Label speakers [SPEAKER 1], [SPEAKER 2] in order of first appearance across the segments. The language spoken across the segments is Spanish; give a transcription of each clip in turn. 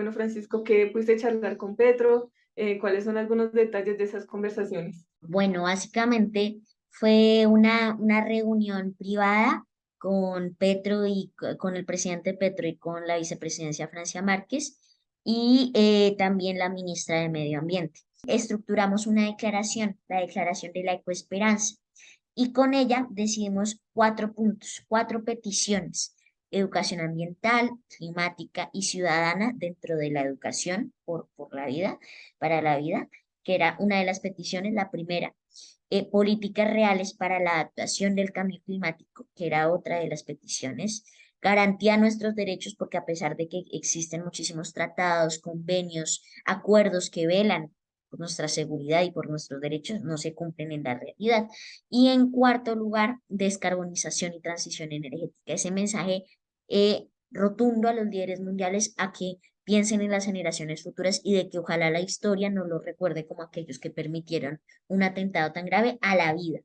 [SPEAKER 1] Bueno, Francisco, ¿qué pudiste charlar con Petro? ¿Cuáles son algunos detalles de esas conversaciones?
[SPEAKER 2] Bueno, básicamente fue una reunión privada con Petro y con el presidente Petro y con la vicepresidencia Francia Márquez y también la ministra de Medio Ambiente. Estructuramos una declaración, la declaración de la ecoesperanza, y con ella decidimos cuatro puntos, cuatro peticiones: educación ambiental, climática y ciudadana dentro de la educación por la vida, para la vida, que era una de las peticiones. La primera, políticas reales para la adaptación del cambio climático, que era otra de las peticiones. Garantía de nuestros derechos, porque a pesar de que existen muchísimos tratados, convenios, acuerdos que velan por nuestra seguridad y por nuestros derechos, no se cumplen en la realidad. Y en cuarto lugar, descarbonización y transición energética. Ese mensaje rotundo a los líderes mundiales a que piensen en las generaciones futuras y de que ojalá la historia no lo recuerde como aquellos que permitieron un atentado tan grave a la vida.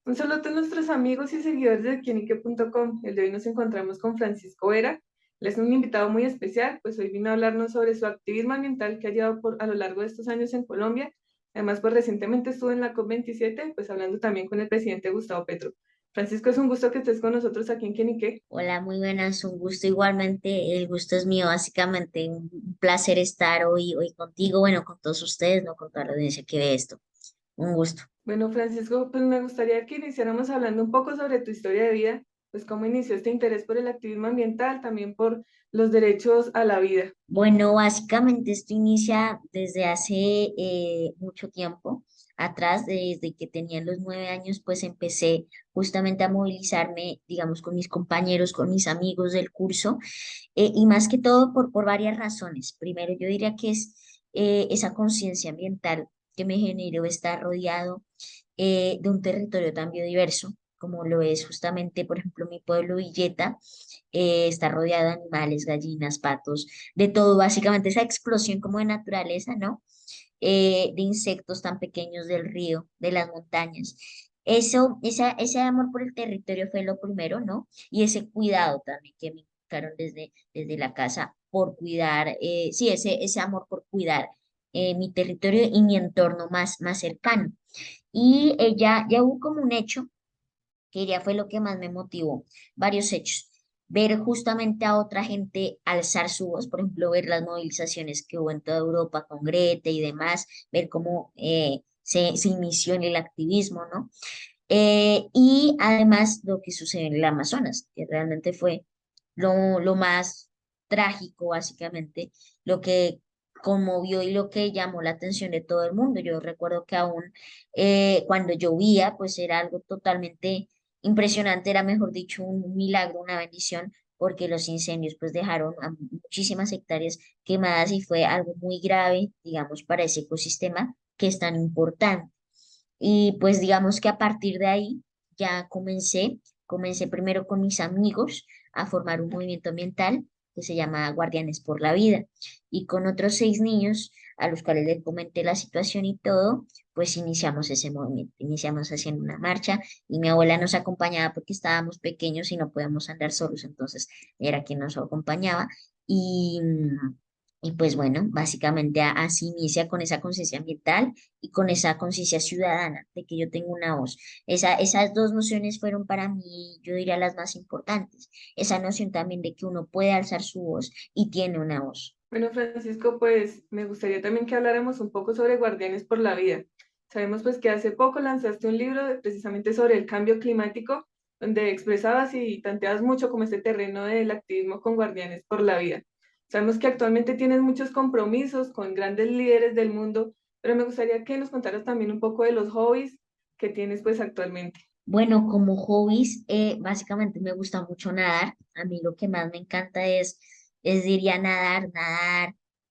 [SPEAKER 1] Un saludo a nuestros amigos y seguidores de quienique.com. El de hoy nos encontramos con Francisco Vera. Él es un invitado muy especial, pues hoy vino a hablarnos sobre su activismo ambiental que ha llevado a lo largo de estos años en Colombia. Además, pues recientemente estuvo en la COP27, pues hablando también con el presidente Gustavo Petro. Francisco, es un gusto que estés con nosotros aquí en Quienique.
[SPEAKER 2] Hola, muy buenas, un gusto igualmente, el gusto es mío, básicamente un placer estar hoy contigo, bueno, con todos ustedes, no con toda la audiencia que ve esto, un gusto.
[SPEAKER 1] Bueno, Francisco, pues me gustaría que iniciáramos hablando un poco sobre tu historia de vida, pues cómo inició este interés por el activismo ambiental, también por los derechos a la vida.
[SPEAKER 2] Bueno, básicamente esto inicia desde hace mucho tiempo atrás, desde que tenía los 9 años, pues empecé justamente a movilizarme, digamos, con mis compañeros, con mis amigos del curso, y más que todo por varias razones. Primero, yo diría que es esa conciencia ambiental que me generó estar rodeado de un territorio tan biodiverso como lo es justamente, por ejemplo, mi pueblo Villeta. Está rodeado de animales, gallinas, patos, de todo, básicamente esa explosión como de naturaleza, ¿no? De insectos tan pequeños del río, de las montañas. Ese amor por el territorio fue lo primero, ¿no? Y ese cuidado también que me inculcaron desde la casa por cuidar, sí, ese amor por cuidar mi territorio y mi entorno más cercano. Y ya hubo como un hecho que ya fue lo que más me motivó, varios hechos. Ver justamente a otra gente alzar su voz, por ejemplo, ver las movilizaciones que hubo en toda Europa con Greta y demás, ver cómo se inició en el activismo, ¿no? Y además lo que sucedió en el Amazonas, que realmente fue lo más trágico, básicamente, lo que conmovió y lo que llamó la atención de todo el mundo. Yo recuerdo que aún cuando llovía, pues era algo totalmente impresionante, era mejor dicho un milagro, una bendición, porque los incendios pues dejaron a muchísimas hectáreas quemadas y fue algo muy grave, digamos, para ese ecosistema que es tan importante. Y pues digamos que a partir de ahí ya comencé primero con mis amigos a formar un movimiento ambiental que se llama Guardianes por la Vida, y con otros 6 niños a los cuales les comenté la situación y todo, pues iniciamos ese movimiento, iniciamos haciendo una marcha y mi abuela nos acompañaba porque estábamos pequeños y no podíamos andar solos, entonces era quien nos acompañaba. Y pues bueno, básicamente así inicia, con esa conciencia ambiental y con esa conciencia ciudadana de que yo tengo una voz. Esas dos nociones fueron para mí, yo diría, las más importantes. Esa noción también de que uno puede alzar su voz y tiene una voz.
[SPEAKER 1] Bueno, Francisco, pues me gustaría también que habláramos un poco sobre Guardianes por la Vida. Sabemos pues que hace poco lanzaste un libro precisamente sobre el cambio climático, donde expresabas y tanteabas mucho como este terreno del activismo con Guardianes por la Vida. Sabemos que actualmente tienes muchos compromisos con grandes líderes del mundo, pero me gustaría que nos contaras también un poco de los hobbies que tienes pues actualmente.
[SPEAKER 2] Bueno, como hobbies, básicamente me gusta mucho nadar. A mí lo que más me encanta diría nadar,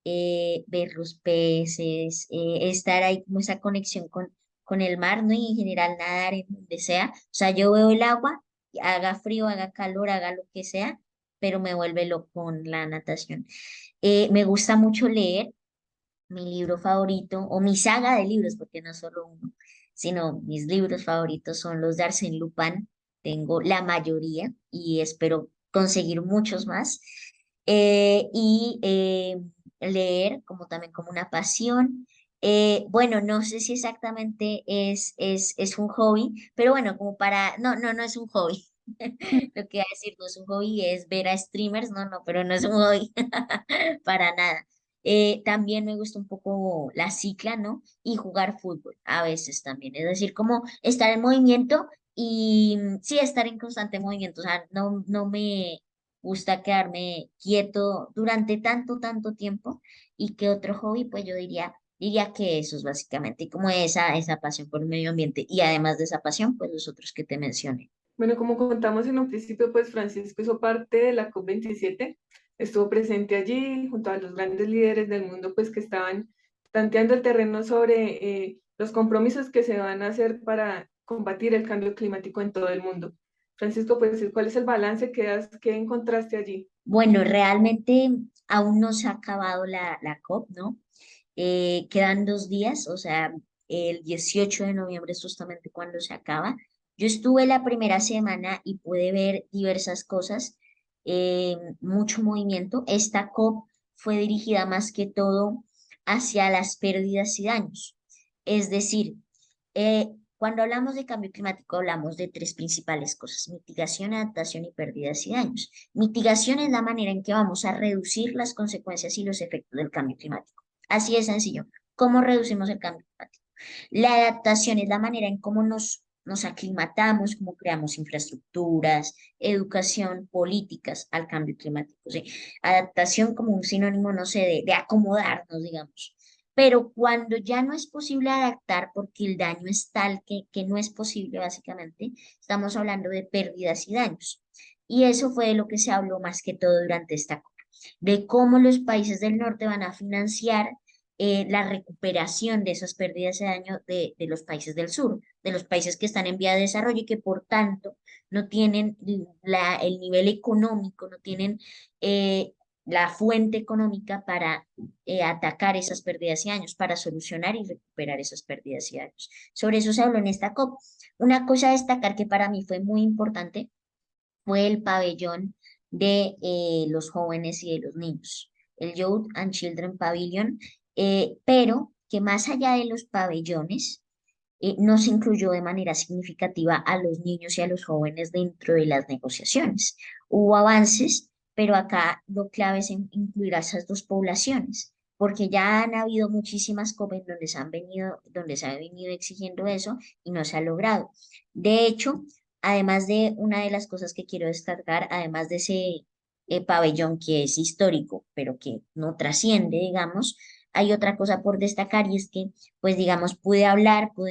[SPEAKER 2] ver los peces, estar ahí como esa conexión con el mar, ¿no? Y en general nadar en donde sea. O sea, yo veo el agua, haga frío, haga calor, haga lo que sea, pero me vuelve loco con la natación. Me gusta mucho leer. Mi libro favorito, o mi saga de libros, porque no solo uno, sino mis libros favoritos son los de Arsène Lupin. tengo la mayoría y espero conseguir muchos más. Y leer como también como una pasión. Bueno, no sé si exactamente es un hobby, pero bueno, como para, no es un hobby. Lo que iba a decir, no es un hobby, es ver a streamers, no, pero no es un hobby para nada. También me gusta un poco la cicla, ¿no? Y jugar fútbol a veces también, es decir, como estar en movimiento y sí, estar en constante movimiento, o sea, no me gusta quedarme quieto durante tanto tiempo. Y qué otro hobby, pues yo diría que eso es básicamente como esa pasión por el medio ambiente y además de esa pasión, pues los otros que te mencioné.
[SPEAKER 1] Bueno, como contamos en un principio, pues Francisco hizo parte de la COP27, estuvo presente allí junto a los grandes líderes del mundo, pues que estaban tanteando el terreno sobre los compromisos que se van a hacer para combatir el cambio climático en todo el mundo. Francisco, pues, ¿cuál es el balance que encontraste allí?
[SPEAKER 2] Bueno, realmente aún no se ha acabado la COP, ¿no? Quedan 2 días, o sea, el 18 de noviembre es justamente cuando se acaba. Yo estuve la primera semana y pude ver diversas cosas, mucho movimiento. Esta COP fue dirigida más que todo hacia las pérdidas y daños. Es decir, cuando hablamos de cambio climático, hablamos de tres principales cosas: mitigación, adaptación y pérdidas y daños. Mitigación es la manera en que vamos a reducir las consecuencias y los efectos del cambio climático. Así de sencillo. ¿Cómo reducimos el cambio climático? La adaptación es la manera en cómo nos aclimatamos, cómo creamos infraestructuras, educación, políticas al cambio climático. ¿Sí? Adaptación como un sinónimo, no sé, de acomodarnos, digamos. Pero cuando ya no es posible adaptar porque el daño es tal que no es posible, básicamente, estamos hablando de pérdidas y daños. Y eso fue de lo que se habló más que todo durante esta COP, de cómo los países del norte van a financiar la recuperación de esas pérdidas de daño de los países del sur, de los países que están en vía de desarrollo y que por tanto no tienen el nivel económico, no tienen la fuente económica para atacar esas pérdidas y daños, para solucionar y recuperar esas pérdidas y daños. Sobre eso se habló en esta COP. Una cosa a destacar que para mí fue muy importante fue el pabellón de los jóvenes y de los niños, el Youth and Children Pavilion, pero que más allá de los pabellones, no se incluyó de manera significativa a los niños y a los jóvenes dentro de las negociaciones. Hubo avances, pero acá lo clave es incluir a esas dos poblaciones, porque ya han habido muchísimas COP donde donde se ha venido exigiendo eso y no se ha logrado. De hecho, además de una de las cosas que quiero destacar, además de ese pabellón que es histórico, pero que no trasciende, digamos, hay otra cosa por destacar y es que, pues digamos, pude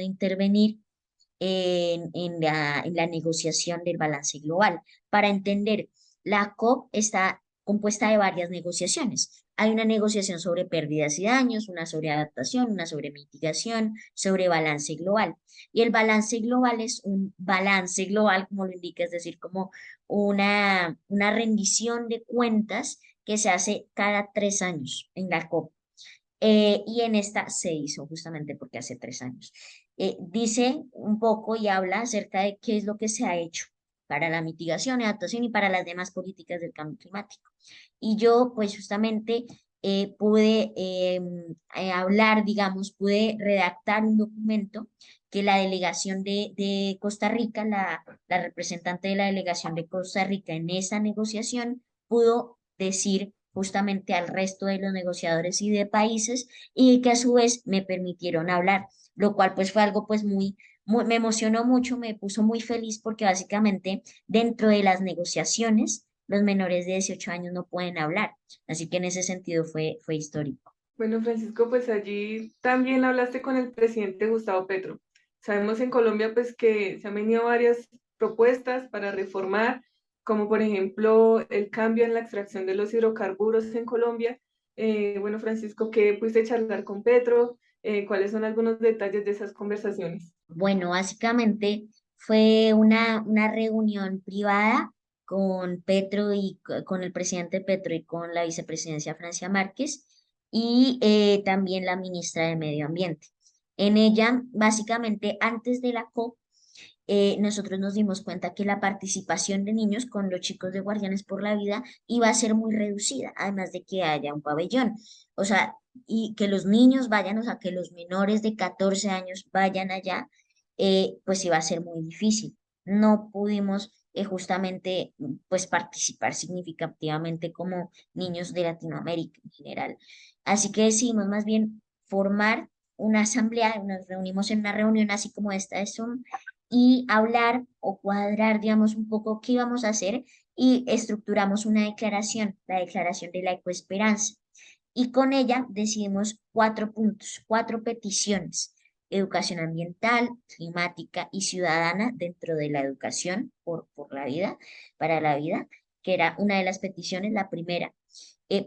[SPEAKER 2] intervenir en la negociación del balance global. Para entender, la COP está compuesta de varias negociaciones. Hay una negociación sobre pérdidas y daños, una sobre adaptación, una sobre mitigación, sobre balance global. Y el balance global es un balance global, como lo indica, es decir, como una rendición de cuentas que se hace cada 3 años en la COP. Y en esta se hizo justamente porque hace 3 años. Dice un poco y habla acerca de qué es lo que se ha hecho para la mitigación, adaptación y para las demás políticas del cambio climático. Y yo, pues justamente pude hablar, digamos, pude redactar un documento que la delegación de Costa Rica, la representante de la delegación de Costa Rica en esa negociación, pudo decir justamente al resto de los negociadores y de países y que a su vez me permitieron hablar, lo cual pues fue algo pues me emocionó mucho, me puso muy feliz porque básicamente dentro de las negociaciones los menores de 18 años no pueden hablar, así que en ese sentido fue histórico.
[SPEAKER 1] Bueno, Francisco, pues allí también hablaste con el presidente Gustavo Petro. Sabemos en Colombia pues que se han venido varias propuestas para reformar, como por ejemplo el cambio en la extracción de los hidrocarburos en Colombia. Bueno, Francisco, ¿qué pudiste charlar con Petro? ¿Cuáles son algunos detalles de esas conversaciones?
[SPEAKER 2] Bueno, básicamente fue una reunión privada con Petro y con el presidente Petro y con la vicepresidencia Francia Márquez y también la ministra de Medio Ambiente. En ella, básicamente, antes de la COP, nosotros nos dimos cuenta que la participación de niños con los chicos de Guardianes por la Vida iba a ser muy reducida, además de que haya un pabellón. O sea, y que los niños vayan, o sea, que los menores de 14 años vayan allá, pues iba a ser muy difícil. No pudimos justamente pues participar significativamente como niños de Latinoamérica en general. Así que decidimos más bien formar una asamblea, nos reunimos en una reunión así como esta de Zoom y hablar o cuadrar, digamos, un poco qué íbamos a hacer y estructuramos una declaración, la declaración de la ecoesperanza. Y con ella decidimos 4 puntos, 4 peticiones: educación ambiental, climática y ciudadana dentro de la educación por la vida, para la vida, que era una de las peticiones, la primera.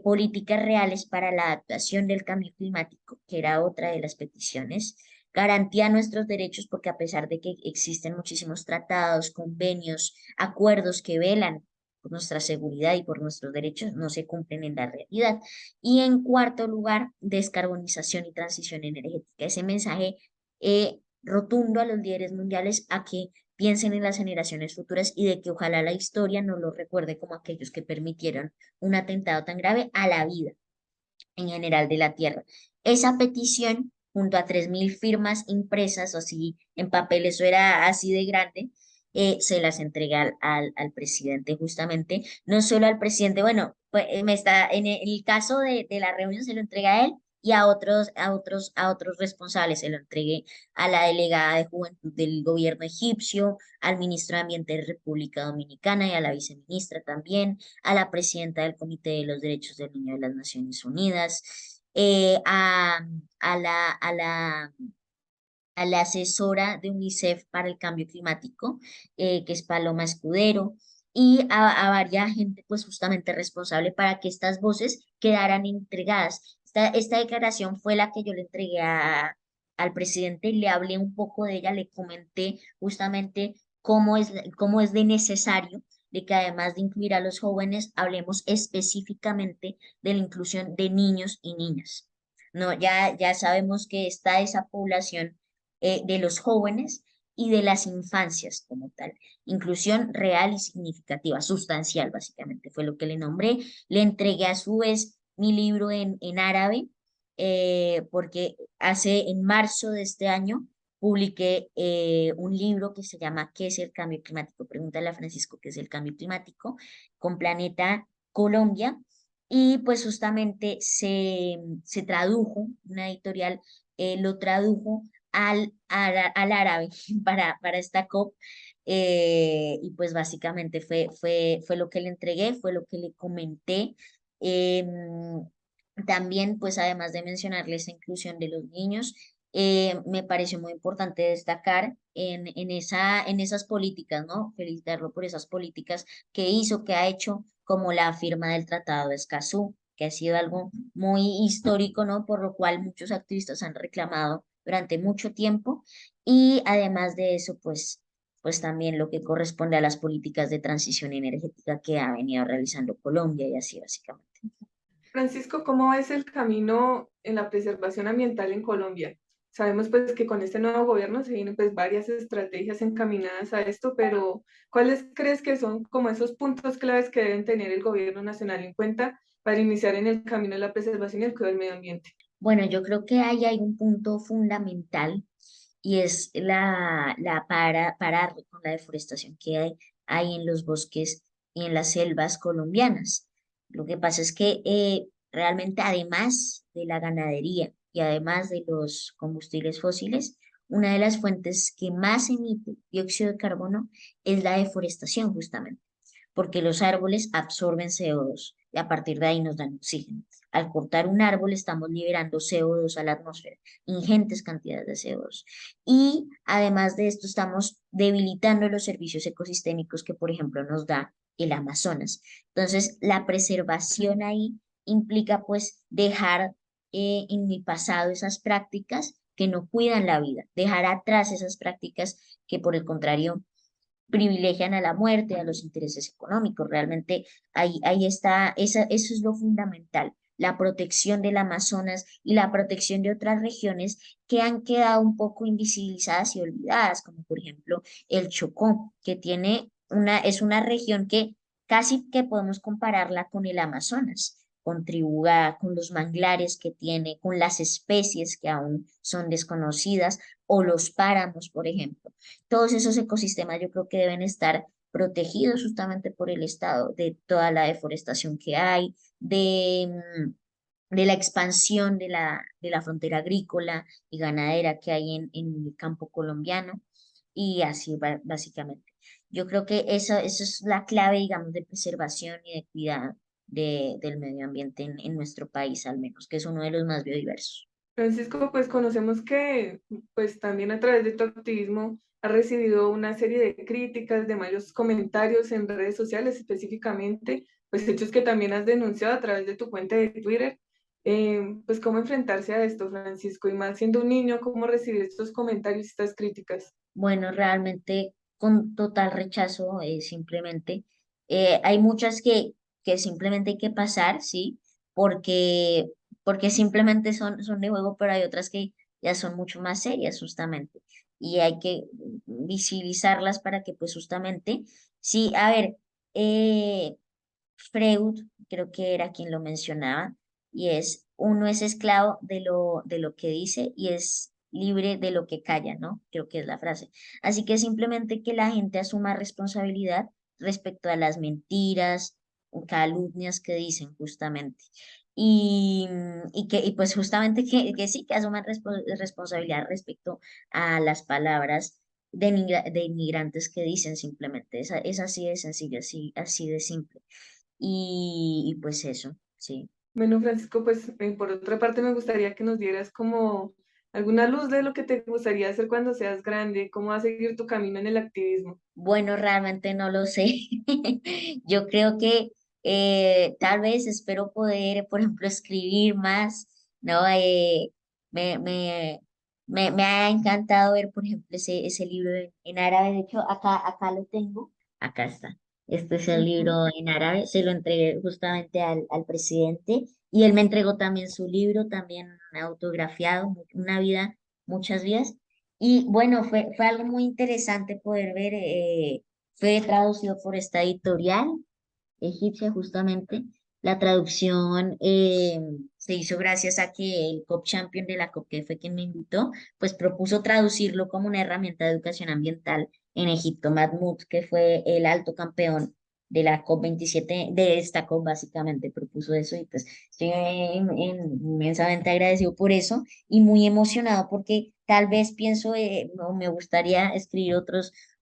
[SPEAKER 2] Políticas reales para la adaptación del cambio climático, que era otra de las peticiones. Garantía de nuestros derechos, porque a pesar de que existen muchísimos tratados, convenios, acuerdos que velan por nuestra seguridad y por nuestros derechos, no se cumplen en la realidad. Y en cuarto lugar, descarbonización y transición energética. Ese mensaje rotundo a los líderes mundiales a que piensen en las generaciones futuras y de que ojalá la historia no los recuerde como aquellos que permitieron un atentado tan grave a la vida en general de la Tierra. Esa petición, junto a 3.000 firmas impresas, o si en papel eso era así de grande, se las entrega al presidente justamente, no solo al presidente, bueno, pues en el caso de la reunión se lo entrega a él y a otros responsables, se lo entregué a la delegada de juventud del gobierno egipcio, al ministro de Ambiente de República Dominicana y a la viceministra también, a la presidenta del Comité de los Derechos del Niño de las Naciones Unidas, a la asesora de UNICEF para el cambio climático, que es Paloma Escudero, y a varias gente, pues justamente responsable para que estas voces quedaran entregadas. Esta declaración fue la que yo le entregué al presidente, le hablé un poco de ella, le comenté justamente cómo es de necesario de que además de incluir a los jóvenes, hablemos específicamente de la inclusión de niños y niñas. No, ya sabemos que está esa población de los jóvenes y de las infancias como tal. Inclusión real y significativa, sustancial, básicamente, fue lo que le nombré. Le entregué a su vez mi libro en árabe, porque en marzo de este año publiqué un libro que se llama ¿Qué es el cambio climático? Pregúntale a Francisco qué es el cambio climático, con Planeta Colombia. Y pues justamente se tradujo, una editorial lo tradujo al árabe para esta COP. Y pues básicamente fue lo que le entregué, fue lo que le comenté. Em, También, pues además de mencionarles la inclusión de los niños, me pareció muy importante destacar en esas políticas, ¿no? Felicitarlo por esas políticas que hizo, que ha hecho, como la firma del Tratado de Escazú, que ha sido algo muy histórico, ¿no? Por lo cual muchos activistas han reclamado durante mucho tiempo. Y además de eso, pues también lo que corresponde a las políticas de transición energética que ha venido realizando Colombia y así básicamente.
[SPEAKER 1] Francisco, ¿cómo es el camino en la preservación ambiental en Colombia? Sabemos pues que con este nuevo gobierno se vienen pues varias estrategias encaminadas a esto, pero ¿cuáles crees que son como esos puntos claves que deben tener el gobierno nacional en cuenta para iniciar en el camino de la preservación y el cuidado del medio ambiente?
[SPEAKER 2] Bueno, yo creo que ahí hay un punto fundamental y es parar con la deforestación que hay en los bosques y en las selvas colombianas. Lo que pasa es que realmente además de la ganadería y además de los combustibles fósiles, una de las fuentes que más emite dióxido de carbono es la deforestación justamente, porque los árboles absorben CO2 y a partir de ahí nos dan oxígeno. Al cortar un árbol estamos liberando CO2 a la atmósfera, ingentes cantidades de CO2. Y además de esto estamos debilitando los servicios ecosistémicos que, por ejemplo, nos da el Amazonas. Entonces, la preservación ahí implica pues dejar en el pasado esas prácticas que no cuidan la vida, dejar atrás esas prácticas que por el contrario privilegian a la muerte, a los intereses económicos. Realmente ahí está, eso es lo fundamental. la protección del Amazonas y la protección de otras regiones que han quedado un poco invisibilizadas y olvidadas, como por ejemplo el Chocó, que es una región que casi que podemos compararla con el Amazonas. Contribuya con los manglares que tiene, con las especies que aún son desconocidas o los páramos, por ejemplo. Todos esos ecosistemas yo creo que deben estar protegidos justamente por el Estado de toda la deforestación que hay, de la expansión de la frontera agrícola y ganadera que hay en el campo colombiano y así básicamente. Yo creo que eso es la clave, digamos, de preservación y de cuidado del medio ambiente en nuestro país, al menos, que es uno de los más biodiversos.
[SPEAKER 1] Francisco, pues conocemos que pues también a través de tu activismo has recibido una serie de críticas, de malos comentarios en redes sociales específicamente, pues hechos que también has denunciado a través de tu cuenta de Twitter. Pues cómo enfrentarse a esto, Francisco, y más siendo un niño, cómo recibir estos comentarios y estas críticas.
[SPEAKER 2] Bueno, realmente con total rechazo, simplemente. Hay muchas que simplemente hay que pasar, ¿sí? Porque, porque simplemente son de juego, pero hay otras que ya son mucho más serias, justamente. Y hay que visibilizarlas para que, pues, justamente, sí, a ver, eh, Freud, creo que era quien lo mencionaba, y es, uno es esclavo de lo que dice y es libre de lo que calla, ¿no? Creo que es la frase. Así que simplemente que la gente asuma responsabilidad respecto a las mentiras o calumnias que dicen justamente. Y pues justamente que sí, que asuman responsabilidad respecto a las palabras de inmigrantes que dicen simplemente. Es así de sencillo, así de simple. Y pues eso, sí.
[SPEAKER 1] Bueno, Francisco, pues por otra parte me gustaría que nos dieras como alguna luz de lo que te gustaría hacer cuando seas grande, cómo vas a seguir tu camino en el activismo.
[SPEAKER 2] Bueno, realmente no lo sé. Yo creo que tal vez espero poder, por ejemplo, escribir más, ¿no? Me, me, me ha encantado ver, por ejemplo, ese libro en árabe. De hecho, acá lo tengo. Acá está. Este es el
[SPEAKER 1] Ujú.
[SPEAKER 2] libro en árabe. Se lo entregué justamente al presidente y él me entregó también su libro, también autografiado, Una vida, muchas vidas. Y bueno, fue algo muy interesante poder ver, fue traducido por esta editorial egipcia justamente. La traducción se hizo gracias a que el COP Champion de la COP, que fue quien me invitó, pues propuso traducirlo como una herramienta de educación ambiental en Egipto. Mahmoud, que fue el alto campeón de la COP 27 de esta COP básicamente, propuso eso y pues estoy inmensamente agradecido por eso y muy emocionado porque tal vez pienso, o me gustaría escribir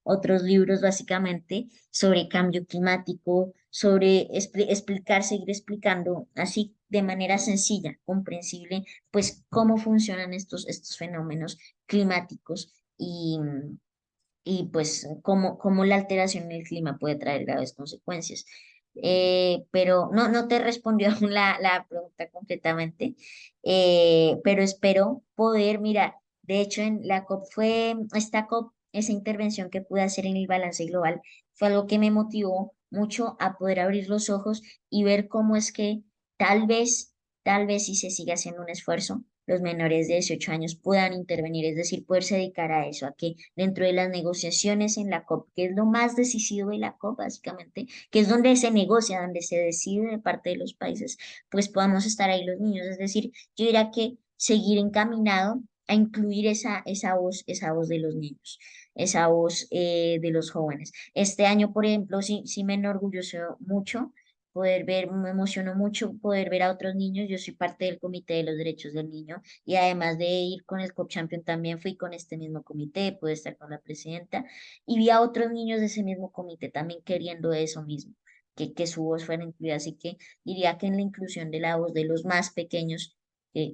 [SPEAKER 2] otros libros básicamente sobre cambio climático, sobre explicar, seguir explicando así de manera sencilla, comprensible, pues cómo funcionan estos fenómenos climáticos y pues cómo la alteración en el clima puede traer graves consecuencias. Pero no te respondió aún la pregunta completamente, pero espero poder, mira, de hecho en la COP esta COP, esa intervención que pude hacer en el balance global, fue algo que me motivó mucho a poder abrir los ojos y ver cómo es que tal vez, tal vez si se sigue haciendo un esfuerzo, los menores de 18 años puedan intervenir, es decir, poderse dedicar a eso, a que dentro de las negociaciones en la COP, que es lo más decisivo de la COP, básicamente, que es donde se negocia, donde se decide de parte de los países, pues podamos estar ahí los niños. Es decir, yo diría que seguir encaminado a incluir esa voz de los niños, esa voz de los jóvenes. Este año, por ejemplo, sí me enorgulleció mucho poder ver, me emocionó mucho poder ver a otros niños. Yo soy parte del Comité de los Derechos del Niño y además de ir con el COP Champion también fui con este mismo comité, pude estar con la presidenta y vi a otros niños de ese mismo comité también queriendo eso mismo, que su voz fuera incluida. Así que diría que en la inclusión de la voz de los más pequeños,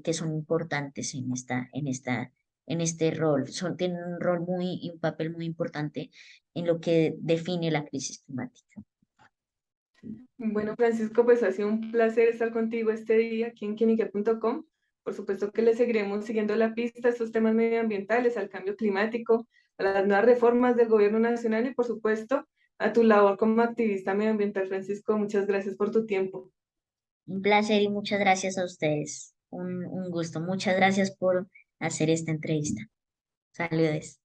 [SPEAKER 2] que son importantes en este rol, tienen un rol y un papel muy importante en lo que define la crisis climática.
[SPEAKER 1] Bueno, Francisco, pues ha sido un placer estar contigo este día aquí en quinique.com. Por supuesto que le seguiremos siguiendo la pista a estos temas medioambientales, al cambio climático, a las nuevas reformas del gobierno nacional y, por supuesto, a tu labor como activista medioambiental, Francisco. Muchas gracias por tu tiempo.
[SPEAKER 2] Un placer y muchas gracias a ustedes. Un gusto. Muchas gracias por hacer esta entrevista. Saludos.